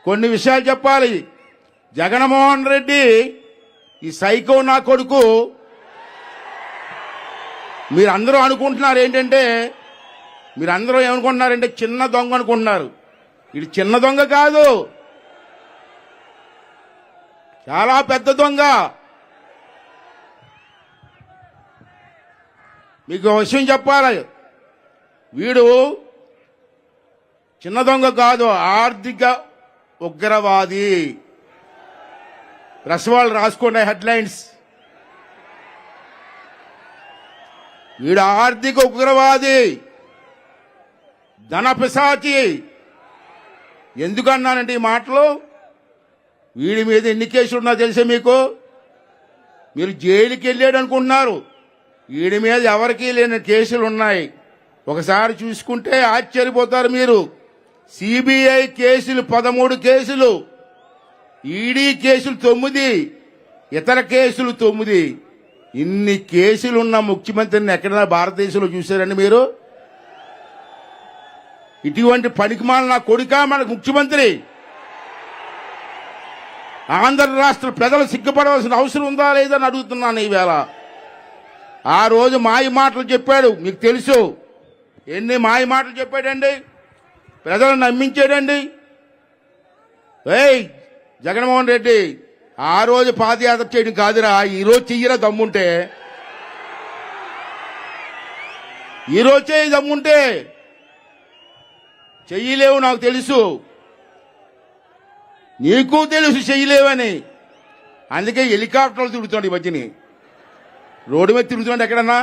కొన్ని విషయాలు చెప్పాలి. జగన్మోహన్ రెడ్డి ఈ సైకో నా కొడుకు. మీరందరూ అనుకుంటున్నారు ఏంటంటే, మీరందరూ ఏమనుకుంటున్నారంటే చిన్న దొంగ అనుకుంటున్నారు. ఇది చిన్న దొంగ కాదు, చాలా పెద్ద దొంగ. మీకు విషయం చెప్పాలి, వీడు చిన్న దొంగ కాదు, ఆర్థిక ఉగ్రవాది. ప్రెస్ వాళ్ళు రాసుకోండి హెడ్లైన్స్. వీడు ఆర్థిక ఉగ్రవాది, ధన పిశాచి. ఎందుకన్నానంటే ఈ మాటలు, వీడి మీద ఎన్ని కేసులు ఉన్నా తెలిసే మీకు? మీరు జైలుకి వెళ్ళాడు అనుకుంటున్నారు. వీడి మీద ఎవరికీ లేని కేసులు ఉన్నాయి. ఒకసారి చూసుకుంటే ఆశ్చర్యపోతారు మీరు. సిబిఐ కేసులు 13 కేసులు, ఈడీ కేసులు 9, ఇతర కేసులు 9. ఇన్ని కేసులున్న ముఖ్యమంత్రిని ఎక్కడైనా భారతదేశంలో చూశారండి మీరు? ఇటువంటి పనికిమాల నా కొడుకా మనకు ముఖ్యమంత్రి? ఆంధ్ర రాష్ట్ర ప్రజలు సిగ్గుపడవలసిన అవసరం ఉందా లేదని అడుగుతున్నాను ఈవేళ. ఆ రోజు మాయ మాటలు చెప్పాడు, మీకు తెలుసు. ఎన్ని మాయ మాటలు చెప్పాడండి, ప్రజలను నమ్మించాడండి. జగన్మోహన్ రెడ్డి, ఆ రోజు పాదయాత్ర చేయడం కాదురా, ఈరోజు చెయ్యరా దమ్ముంటే. ఈరోజు చేయి దమ్ముంటే. చెయ్యలేవు, నాకు తెలుసు, నీకు తెలుసు చెయ్యలేవని. అందుకే హెలికాప్టర్లు తిరుగుతున్నాడు ఈ మధ్యని. రోడ్డు మీద తిరుగుతున్నాడు ఎక్కడన్నా.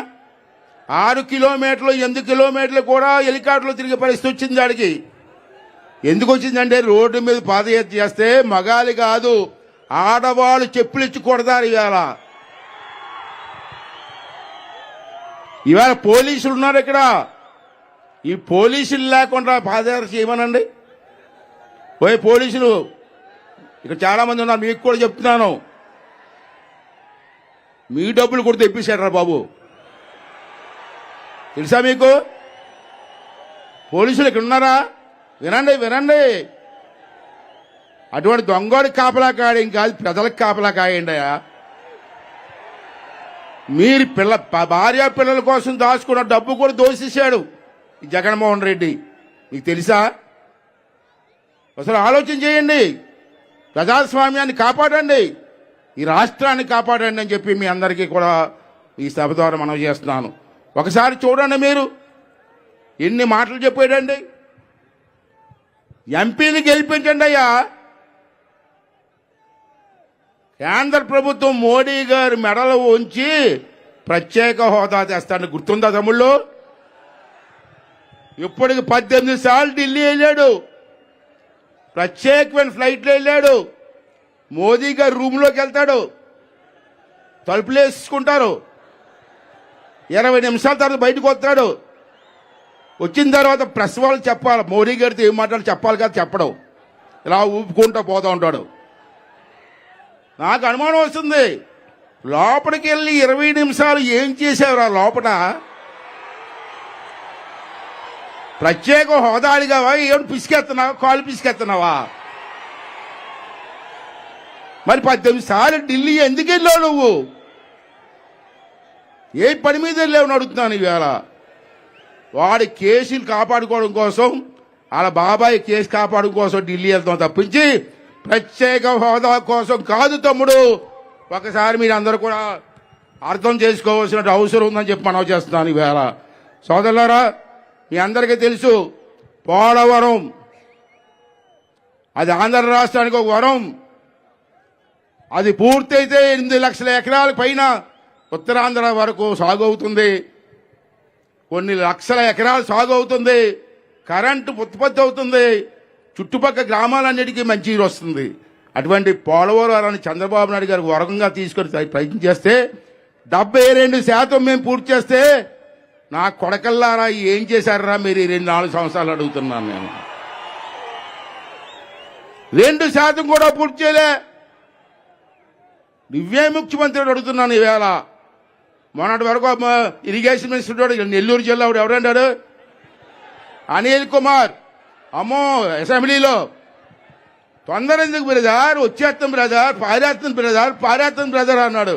6 కిలోమీటర్లు 8 కిలోమీటర్లు కూడా హెలికాప్టర్లు తిరిగే పరిస్థితి వచ్చింది వాడికి. ఎందుకు వచ్చిందంటే, రోడ్డు మీద పాదయాత్ర చేస్తే మగాలి కాదు, ఆడవాళ్ళు చెప్పులు ఇచ్చి కొడతారు. ఇవాళ పోలీసులు ఉన్నారు ఇక్కడ. ఈ పోలీసులు లేకుండా పాదయాత్ర చేయమనండి. పోలీసులు ఇక్కడ చాలా మంది ఉన్నారు, మీకు కూడా చెప్తున్నాను. మీ డబ్బులు కూడా తెప్పించారా బాబు, తెలుసా మీకు? పోలీసులు ఇక్కడ ఉన్నారా? వినండి వినండి. అటువంటి దొంగోడి కాపలా కాడేం కాదు, ప్రజలకు కాపలా కాయండి. మీరు భార్య పిల్లల కోసం దాచుకున్న డబ్బు కూడా దోషించాడు ఈ జగన్మోహన్ రెడ్డి, మీకు తెలుసా? అసలు ఆలోచన చేయండి. ప్రజాస్వామ్యాన్ని కాపాడండి, ఈ రాష్ట్రాన్ని కాపాడండి అని చెప్పి మీ అందరికీ కూడా ఈ సభ ద్వారా మనవి చేస్తున్నాను. ఒకసారి చూడండి, మీరు ఎన్ని మాటలు చెప్పాడండి. ఎంపీని గెలిపించండి అయ్యా. కేంద్ర ప్రభుత్వం మోడీ గారి మెడలు ఉంచి ప్రత్యేక హోదా తెస్తాడని గుర్తుందా తమ్ముళ్ళు? ఇప్పటికి 18 సార్లు ఢిల్లీ వెళ్ళాడు, ప్రత్యేకమైన ఫ్లైట్లో వెళ్ళాడు. మోదీ గారు రూమ్లోకి వెళ్తాడు, తలుపులు వేసుకుంటారు, 20 నిమిషాల తర్వాత బయటకు వస్తాడు. వచ్చిన తర్వాత ప్రెస్ వాళ్ళు చెప్పాలి, మోడీ గారితో ఏం మాట్లాడి చెప్పాలి కదా, చెప్పడం. ఇలా ఊపుకుంటూ పోతూ ఉంటాడు. నాకు అనుమానం వస్తుంది, లోపలికి వెళ్ళి 20 నిమిషాలు ఏం చేసేవారు ఆ లోపల? ప్రత్యేక హోదా అడిగావా? ఏమి పిసికెత్తున్నావా? కాలు పిసికెత్తున్నావా? మరి 18 సార్లు ఢిల్లీ ఎందుకు వెళ్ళావు నువ్వు? ఏ పని మీద వెళ్ళావని అడుగుతున్నాను ఈవేళ. వాడి కేసులు కాపాడుకోవడం కోసం వాళ్ళ బాబాయ్ కేసు కాపాడు కోసం ఢిల్లీ వెళ్తాం తప్పించి ప్రత్యేక హోదా కోసం కాదు తమ్ముడు. ఒకసారి మీరు అందరూ కూడా అర్థం చేసుకోవాల్సిన అవసరం ఉందని చెప్పి మనం చేస్తున్నాను. ఈవేళ సోదరులారా, మీ అందరికీ తెలుసు, పోలవరం అది ఆంధ్ర రాష్ట్రానికి ఒక వరం. అది పూర్తయితే 8 లక్షల ఎకరాల పైన ఉత్తరాంధ్ర వరకు సాగు అవుతుంది. కొన్ని లక్షల ఎకరాలు సాగు అవుతుంది. కరెంటు ఉత్పత్తి అవుతుంది. చుట్టుపక్కల గ్రామాలన్నిటికీ మంచి నీరు వస్తుంది. అటువంటి పోలవరాన్ని చంద్రబాబు నాయుడు గారు వరంగా తీసుకొని ప్రయత్నం చేస్తే 72% మేము పూర్తి చేస్తే నా కొడకల్లారా ఏం చేశారా మీరు 4 సంవత్సరాలు అడుగుతున్నాను నేను. 2% కూడా పూర్తి చేయలే. నువ్వే ముఖ్యమంత్రి అడుగుతున్నాను ఈవేళ. మొన్నటి వరకు ఇరిగేషన్ మినిస్టర్ నెల్లూరు జిల్లా ఎవరన్నాడు? అనిల్ కుమార్. అమ్మో, అసెంబ్లీలో తొందర ఎందుకు బ్రదర్, వచ్చేస్తాం బ్రదర్, పారేస్తాం బ్రదర్ అన్నాడు.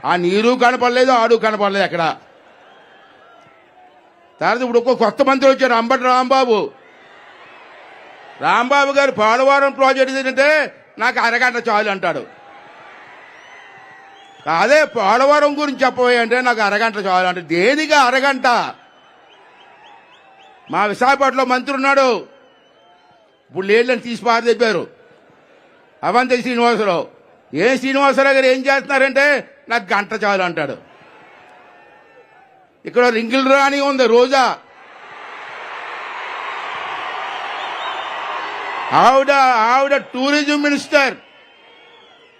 ఆ నీరు కనపడలేదు, ఆడు కనపడలేదు ఎక్కడ. తర్వాత ఇప్పుడు ఒక్క కొత్త మంత్రి వచ్చాడు, అంబటి రాంబాబు గారు పోలవరం ప్రాజెక్ట్ ఏంటంటే నాకు అరగంట చాలు అంటాడు. అదే పోలవరం గురించి చెప్పబోయే అంటే నాకు అరగంట చాలు అంటే దేనిగా అరగంట? మా విశాఖపట్నంలో మంత్రి ఉన్నాడు, ఇప్పుడు లేళ్ళని తీసి పారదెప్పారు, అవంతి శ్రీనివాసరావు. శ్రీనివాసరావు గారు ఏం చేస్తున్నారంటే నాకు గంట చాలు అంటాడు. ఇక్కడ రింగిల్ రాణి ఉంది రోజా, ఆవిడ టూరిజం మినిస్టర్.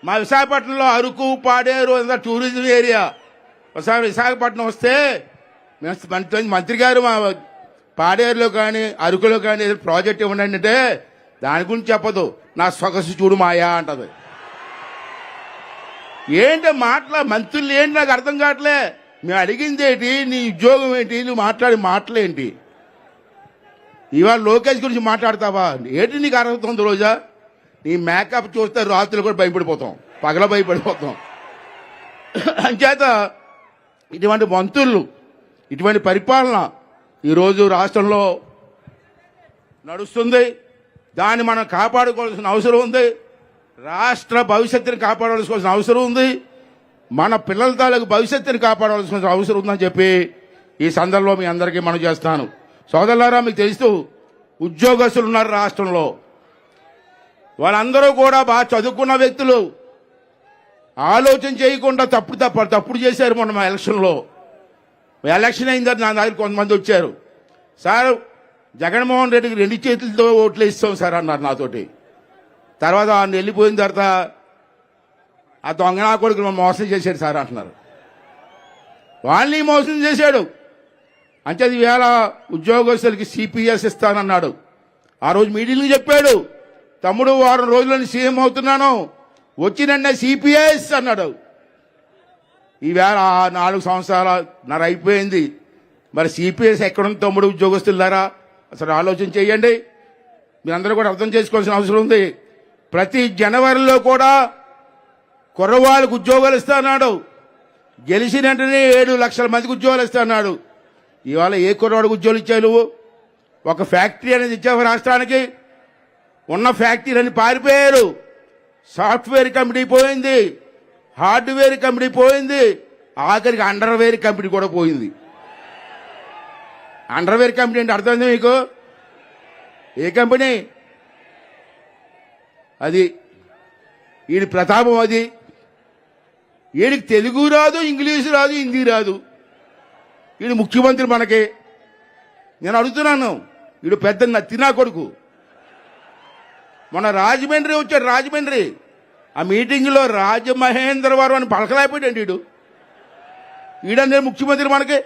మా విశాఖపట్నంలో అరకు, పాడేరు అంతా టూరిజం ఏరియా. ఒకసారి విశాఖపట్నం వస్తే మంత్రి గారు మా పాడేరులో కానీ అరకులో కానీ ఏదో ప్రాజెక్ట్ ఇవ్వండి అంటే దాని గురించి చెప్పదు, నా సొగసు చూడు మాయా అంటది. ఏంటి మంత్రులు ఏంటి నాకు అర్థం కావట్లే. మేము అడిగింది ఏంటి, నీ ఉద్యోగం ఏంటి, నువ్వు మాట్లాడే మాటలేంటి? ఇవాళ లోకేష్ గురించి మాట్లాడతావా? ఏంటి నీకు అర్హత ఉంది రోజా? నీ మేకప్ చూస్తే రాత్రులు కూడా భయపడిపోతాం, పగల భయపడిపోతాం. అంచేత ఇటువంటి మంత్రులు, ఇటువంటి పరిపాలన ఈరోజు రాష్ట్రంలో నడుస్తుంది. దాన్ని మనం కాపాడుకోవాల్సిన అవసరం ఉంది. రాష్ట్ర భవిష్యత్తుని కాపాడవలసిన అవసరం ఉంది. మన పిల్లల తాలూకు భవిష్యత్తుని కాపాడవలసిన అవసరం ఉందని చెప్పి ఈ సందర్భంలో మీ అందరికీ మనం చేస్తాను. సోదరులారా, మీకు తెలుస్తూ ఉద్యోగస్తులు ఉన్నారు రాష్ట్రంలో. వాళ్ళందరూ కూడా బాగా చదువుకున్న వ్యక్తులు, ఆలోచన చేయకుండా తప్పుడు చేశారు. మొన్న మా ఎలక్షన్లో ఎలక్షన్ అయిన తర్వాత నా దగ్గర కొంతమంది వచ్చారు. సార్, జగన్మోహన్ రెడ్డికి 2 చేతులతో ఓట్లు ఇస్తాం సార్ అన్నారు నాతోటి. తర్వాత ఆయన వెళ్ళిపోయిన తర్వాత ఆ దొంగనా కొడుకు మోసం చేశాడు సార్ అంటున్నారు. వాళ్ళని మోసం చేశాడు. అంటే ఈవేళ ఉద్యోగస్తులకి సిపిఎస్ ఇస్తానన్నాడు. ఆ రోజు మీటింగ్లో చెప్పాడు, తమ్ముడు వారం రోజులని సీఎం అవుతున్నాను, వచ్చినన్నే సిపిఎస్ అన్నాడు. ఈవేళ 4 సంవత్సరాల అయిపోయింది. మరి సిపిఎస్ ఎక్కడుంది తమ్ముడు? ఉద్యోగస్తులారా అసలు ఆలోచన చేయండి. మీరందరూ కూడా అర్థం చేసుకోవాల్సిన అవసరం ఉంది. ప్రతి జనవరిలో కూడా కుర్రవాళ్ళకు ఉద్యోగాలు ఇస్తాన్నాడు. గెలిచిన వెంటనే 7 లక్షల మందికి ఉద్యోగాలు ఇస్తాన్నాడు. ఇవాళ ఏ కుర్రవాడికి ఉద్యోగాలు ఇచ్చావు నువ్వు? ఒక ఫ్యాక్టరీ అనేది ఇచ్చావు రాష్ట్రానికి? ఉన్న ఫ్యాక్టరీని పారిపోయారు. సాఫ్ట్వేర్ కంపెనీ పోయింది, హార్డ్వేర్ కంపెనీ పోయింది, ఆఖరికి అండర్వేర్ కంపెనీ కూడా పోయింది. అండర్వేర్ కంపెనీ అంటే అర్థమైంది మీకు? ఏ కంపెనీ అది? వీడి ప్రతాపం అది. వీడికి తెలుగు రాదు, ఇంగ్లీషు రాదు, హిందీ రాదు. వీడు ముఖ్యమంత్రి మనకి. నేను అడుగుతున్నాను, వీడు పెద్ద తినా కొడుకు. మొన్న రాజమండ్రి వచ్చాడు. రాజమండ్రి ఆ మీటింగ్లో రాజమహేంద్రవరం అని పలకలేకపోయాడు వీడు. వీడనే ముఖ్యమంత్రి మనకి.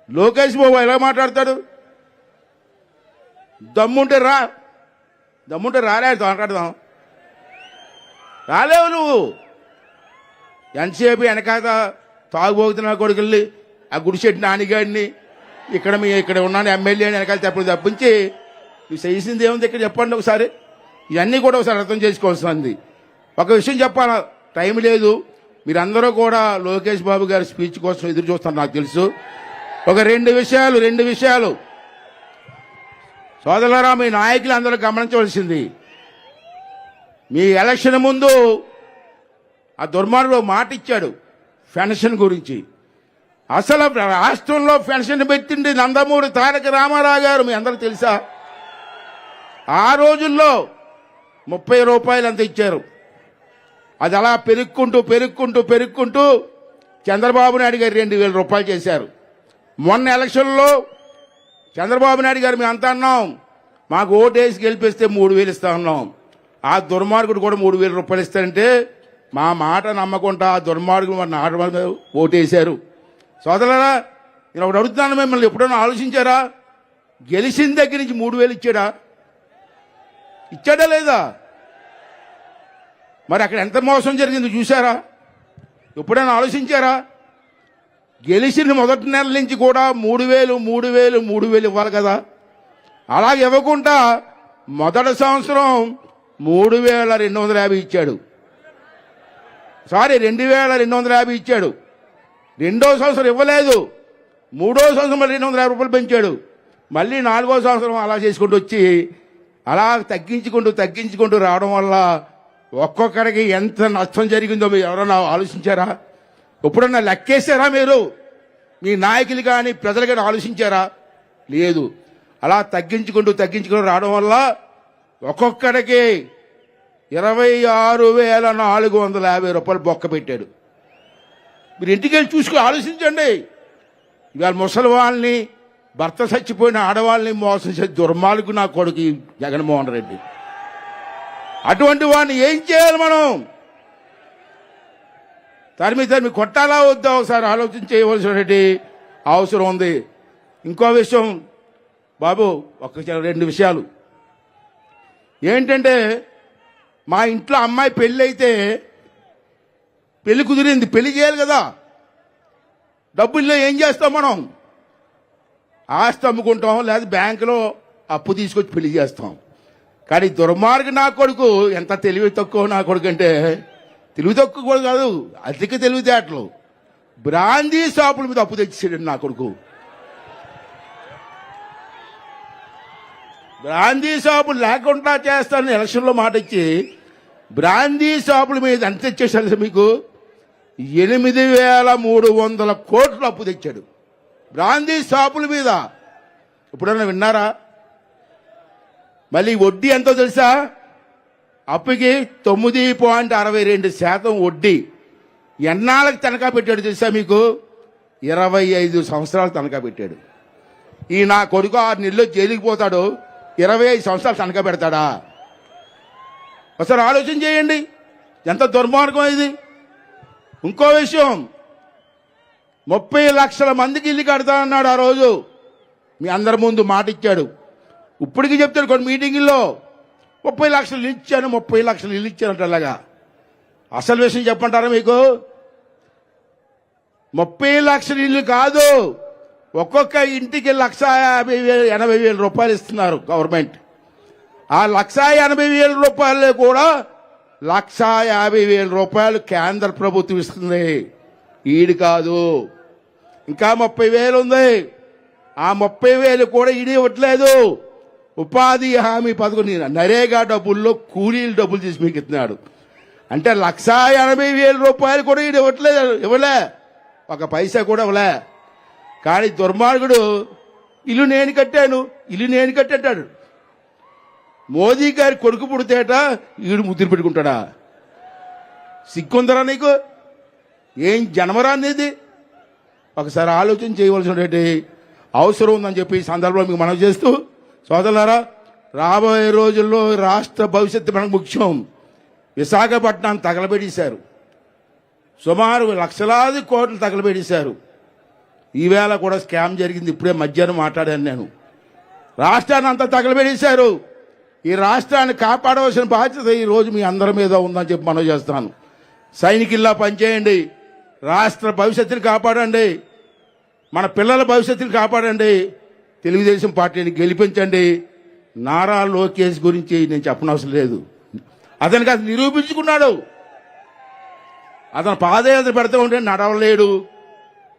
లోకేష్ బాబు ఎలా మాట్లాడతాడు? దమ్ముంటే రాలే మాట్లాడదాం. రాలేవు నువ్వు. ఎంతసేపు వెనకాత తాగుబోతున్నా కొడుకుల్ని, ఆ గుడిచెట్టు నానిగాడిని, ఇక్కడ ఉన్నాను ఎమ్మెల్యే అని వెనకాల తప్పించి నువ్వు చేసింది ఏముంది ఇక్కడ చెప్పండి ఒకసారి. ఇవన్నీ కూడా ఒకసారి అర్థం చేసుకోవాల్సింది. ఒక విషయం చెప్పాలా, టైం లేదు. మీరందరూ కూడా లోకేష్ బాబు గారి స్పీచ్ కోసం ఎదురు చూస్తారు నాకు తెలుసు. ఒక రెండు విషయాలు సోదరులారా, మీ నాయకులు అందరూ గమనించవలసింది, మీ ఎలక్షన్ ముందు ఆ దుర్మార్గుడు మాట ఇచ్చాడు పెన్షన్ గురించి. అసలు రాష్ట్రంలో పెన్షన్ పెట్టింది నందమూరి తారక రామారావు గారు, మీ అందరూ తెలుసా? ఆ రోజుల్లో 30 రూపాయలు అంత ఇచ్చారు. అది అలా పెరుక్కుంటూ చంద్రబాబు నాయుడు గారు 2000 రూపాయలు చేశారు. మొన్న ఎలక్షన్లో చంద్రబాబు నాయుడు గారు మేము అంతా అన్నాం, మాకు ఓటేసి గెలిపిస్తే 3000 ఇస్తా ఉన్నాం. ఆ దుర్మార్గుడు కూడా 3000 రూపాయలు ఇస్తారంటే మా మాట నమ్మకుండా ఆ దుర్మార్గుడు మన నాట ఓటేశారు. సోదరులారా, నేను ఒకటి అడుగుతున్నాను, మిమ్మల్ని ఎప్పుడైనా ఆలోచించారా? గెలిచిన దగ్గర నుంచి 3000 ఇచ్చాడా లేదా? మరి అక్కడ ఎంత మోసం జరిగిందో చూసారా? ఎప్పుడైనా ఆలోచించారా? గెలిచిన మొదటి నెల నుంచి కూడా 3000 ఇవ్వాలి కదా. అలాగే ఇవ్వకుండా మొదటి సంవత్సరం 3250 ఇచ్చాడు. 2250 ఇచ్చాడు. రెండో సంవత్సరం ఇవ్వలేదు. మూడో సంవత్సరం మళ్ళీ 250 రూపాయలు పెంచాడు. మళ్ళీ 4వ సంవత్సరం అలా చేసుకుంటూ వచ్చి అలా తగ్గించుకుంటూ రావడం వల్ల ఒక్కొక్కరికి ఎంత నష్టం జరిగిందో మీరు ఎవరన్నా ఆలోచించారా? ఎప్పుడన్నా లెక్కేశారా? మీరు మీ నాయకులు కానీ ప్రజలు కానీ ఆలోచించారా? లేదు. అలా తగ్గించుకుంటూ రావడం వల్ల ఒక్కొక్కడికి 26,450 రూపాయలు బొక్క పెట్టాడు. మీరు ఇంటికి వెళ్ళి చూసుకుని ఆలోచించండి. ఇవాళ ముసలి వాళ్ళని, భర్త చచ్చిపోయిన ఆడవాళ్ళని మోసం చేసే దుర్మార్గు నా కొడుకు జగన్మోహన్ రెడ్డి. అటువంటి వాడిని ఏం చేయాలి మనం? తరిమి కొట్టాలా వద్దా ఒకసారి ఆలోచన చేయవలసినటువంటి అవసరం ఉంది. ఇంకో విషయం బాబు, రెండు విషయాలు ఏంటంటే, మా ఇంట్లో అమ్మాయి పెళ్ళి అయితే పెళ్లి కుదిరింది, పెళ్లి చేయాలి కదా. డబ్బుల్లో ఏం చేస్తాం మనం? ఆస్తి అమ్ముకుంటాం, లేదా బ్యాంకులో అప్పు తీసుకొచ్చి పెళ్లి చేస్తాం. కానీ దుర్మార్గ నా కొడుకు ఎంత తెలివి తక్కువ నా కొడుకు అంటే, తెలివి తక్కువ కూడా కాదు, అధిక తెలివితేటలు. బ్రాందీ షాపుల మీద అప్పు తెచ్చేసాడు నా కొడుకు. బ్రాందీ షాపులు లేకుండా చేస్తానని ఎలక్షన్లో మాట ఇచ్చి బ్రాందీ షాపుల మీద ఎంత తెచ్చేసాడు మీకు? 8,300 కోట్లు అప్పు తెచ్చాడు బ్రాందీ షాపుల మీద. ఎప్పుడన్నా విన్నారా? మళ్ళీ వడ్డీ ఎంతో తెలుసా? అప్పుకి 9.62% వడ్డీ. ఎన్నాళ్ళకి తనఖా పెట్టాడు తెలుసా మీకు? 25 సంవత్సరాలు తనఖా పెట్టాడు. ఈ నా కొడుకు 6 నెలల్లో జైలుకి పోతాడు, 25 సంవత్సరాలు తనఖా పెడతాడా? ఒకసారి ఆలోచన చేయండి, ఎంత దుర్మార్గం ఇది. ఇంకో విషయం, 30 లక్షల మందికి ఇల్లు కడతానన్నాడు ఆ రోజు. మీ అందరి ముందు మాట ఇచ్చాడు. ఇప్పటికీ చెప్తాడు కొన్ని మీటింగుల్లో, 30 లక్షలు ఇల్లు ఇచ్చాను, 30 లక్షలు ఇల్లు ఇచ్చానంట. అలాగా అసలు విషయం చెప్పంటారా మీకు? 30 లక్షల ఇల్లు కాదు, ఒక్కొక్క ఇంటికి 1,80,000 రూపాయలు ఇస్తున్నారు గవర్నమెంట్. ఆ 1,80,000 రూపాయలు కూడా 1,50,000 రూపాయలు కేంద్ర ప్రభుత్వం ఇస్తుంది, ఈడు కాదు. ఇంకా 30,000 ఉంది. ఆ 30,000 కూడా ఈడు ఇవ్వట్లేదు. ఉపాధి హామీ పథకం నరేగా డబ్బుల్లో కూలీలు డబ్బులు తీసి మీకు ఇస్తున్నాడు. అంటే 1,80,000 రూపాయలు కూడా ఈడు ఇవ్వలే, ఒక పైసా కూడా ఇవ్వలే. కానీ దుర్మార్గుడు ఇల్లు నేను కట్టాడు. మోదీ గారి కొడుకు పుడితేట ఈడు ముద్దులు పెట్టుకుంటాడా? సిగ్గుందరా నీకు? ఏం జన్మరా అనేది? ఒకసారి ఆలోచన చేయవలసినటువంటి అవసరం ఉందని చెప్పి ఈ సందర్భంలో మీకు మనవి చేస్తూ, సోదరులారా, రాబోయే రోజుల్లో రాష్ట్ర భవిష్యత్తు మనకు ముఖ్యం. విశాఖపట్నాన్ని తగలబెట్టేశారు, సుమారు లక్షలాది కోట్లు తగలబెట్టేశారు. ఈవేళ కూడా స్కామ్ జరిగింది. ఇప్పుడే మధ్యాహ్నం మాట్లాడాను నేను. రాష్ట్రాన్ని అంతా తగలబెట్టేశారు. ఈ రాష్ట్రాన్ని కాపాడవలసిన బాధ్యత ఈ రోజు మీ అందరి మీద ఉందని చెప్పి మనవి చేస్తాను. సైనికుల్లా పనిచేయండి, రాష్ట్ర భవిష్యత్తుని కాపాడండి, మన పిల్లల భవిష్యత్తుని కాపాడండి, తెలుగుదేశం పార్టీని గెలిపించండి. నారా లోకేష్ గురించి నేను చెప్పనవసరం లేదు, అతనికి అది నిరూపించుకున్నాడు. అతను పాదయాత్ర పెడతా ఉంటే నడవలేడు,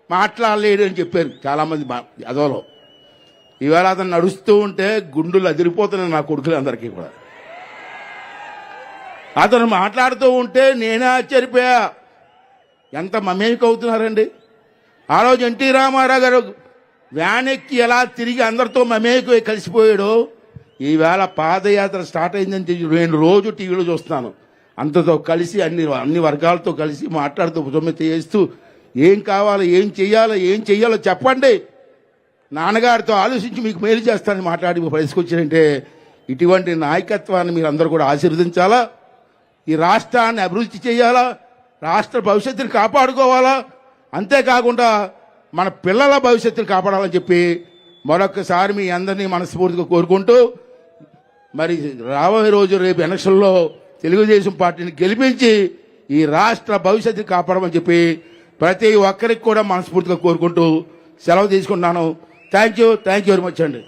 మాట్లాడలేడు అని చెప్పారు చాలామంది అదోలో. ఈవేళ అతను నడుస్తూ ఉంటే గుండులు అదిరిపోతున్నాయి నా కొడుకులందరికీ కూడా. అతను మాట్లాడుతూ ఉంటే నేనే ఆశ్చర్యపోయా, ఎంత మమేక అవుతున్నారండి. ఆ రోజు ఎన్టీ రామారావు గారు వ్యాన్ ఎక్కి ఎలా తిరిగి అందరితో మమేక కలిసిపోయాడో, ఈవేళ పాదయాత్ర స్టార్ట్ అయిందని నేను రోజు టీవీలో చూస్తున్నాను. అంతతో కలిసి అన్ని వర్గాలతో కలిసి మాట్లాడుతూ సొమ్మెత చేస్తూ ఏం కావాలో ఏం చెయ్యాలో చెప్పండి, నాన్నగారితో ఆలోచించి మీకు మేలు చేస్తానని మాట్లాడి పరిస్థితికొచ్చారంటే ఇటువంటి నాయకత్వాన్ని మీరు అందరూ కూడా ఆశీర్వదించాలా. ఈ రాష్ట్రాన్ని అభివృద్ధి చేయాలా, రాష్ట్ర భవిష్యత్తుని కాపాడుకోవాలా, అంతేకాకుండా మన పిల్లల భవిష్యత్తుని కాపాడాలని చెప్పి మరొకసారి మీ అందరినీ మనస్ఫూర్తిగా కోరుకుంటూ, మరి రాబోయే రోజు రేపు ఎలక్షన్లో తెలుగుదేశం పార్టీని గెలిపించి ఈ రాష్ట్ర భవిష్యత్తుని కాపాడమని చెప్పి ప్రతి ఒక్కరికి కూడా మనస్ఫూర్తిగా కోరుకుంటూ సెలవు తీసుకుంటున్నాను. థ్యాంక్ యూ వెరీ మచ్ అండి.